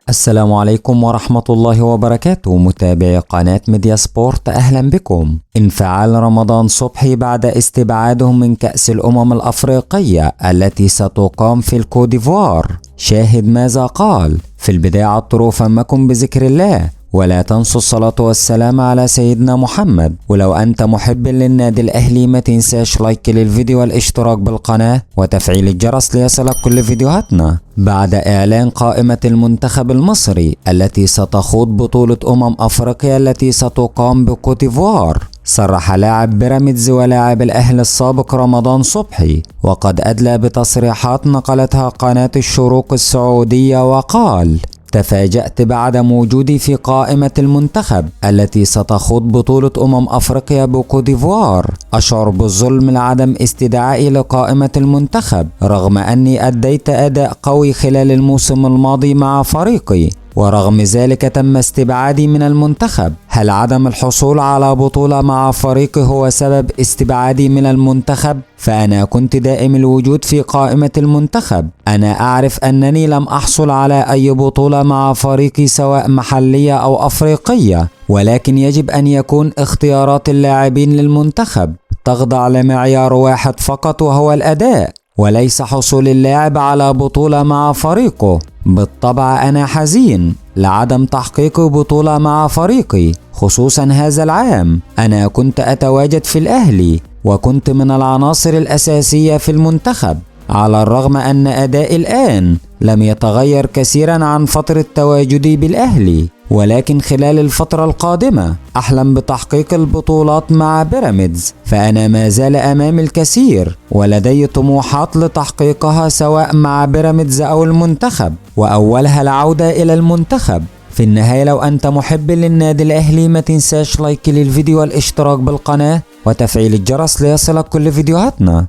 السلام عليكم ورحمة الله وبركاته. متابعي قناة ميديا سبورت، أهلا بكم. انفعال رمضان صبحي بعد استبعاده من كأس الأمم الأفريقية التي ستقام في الكوديفوار. شاهد ماذا قال. في البداية عطروا فمكم بذكر الله، ولا تنسوا الصلاة والسلام على سيدنا محمد. ولو أنت محب للنادي الأهلي ما تنساش لايك للفيديو والاشتراك بالقناة وتفعيل الجرس ليصلك كل فيديوهاتنا. بعد إعلان قائمة المنتخب المصري التي ستخوض بطولة أفريقيا التي ستقام بكوتيفوار، صرح لاعب بيراميدز ولاعب الأهلي السابق رمضان صبحي، وقد أدلى بتصريحات نقلتها قناة الشروق السعودية، وقال: تفاجأت بعدم وجودي في قائمة المنتخب التي ستخوض بطولة أفريقيا بكوديفوار. أشعر بالظلم لعدم استدعائي لقائمة المنتخب رغم أني أديت أداء قوي خلال الموسم الماضي مع فريقي، ورغم ذلك تم استبعادي من المنتخب. هل عدم الحصول على بطولة مع فريقي هو سبب استبعادي من المنتخب؟ فأنا كنت دائم الوجود في قائمة المنتخب. أنا أعرف أنني لم أحصل على أي بطولة مع فريقي سواء محلية أو أفريقية، ولكن يجب أن يكون اختيارات اللاعبين للمنتخب تخضع لمعيار واحد فقط، وهو الأداء، وليس حصول اللاعب على بطولة مع فريقه. بالطبع أنا حزين لعدم تحقيق بطولة مع فريقي، خصوصا هذا العام. أنا كنت أتواجد في الأهلي وكنت من العناصر الأساسية في المنتخب، على الرغم أن أدائي الآن لم يتغير كثيرا عن فترة تواجدي بالأهلي، ولكن خلال الفترة القادمة أحلم بتحقيق البطولات مع بيراميدز، فأنا ما زال أمامي الكثير ولدي طموحات لتحقيقها سواء مع بيراميدز أو المنتخب، وأولها العودة إلى المنتخب. في النهاية، لو أنت محب للنادي الأهلي ما تنساش لايك للفيديو والاشتراك بالقناة وتفعيل الجرس ليصلك كل فيديوهاتنا.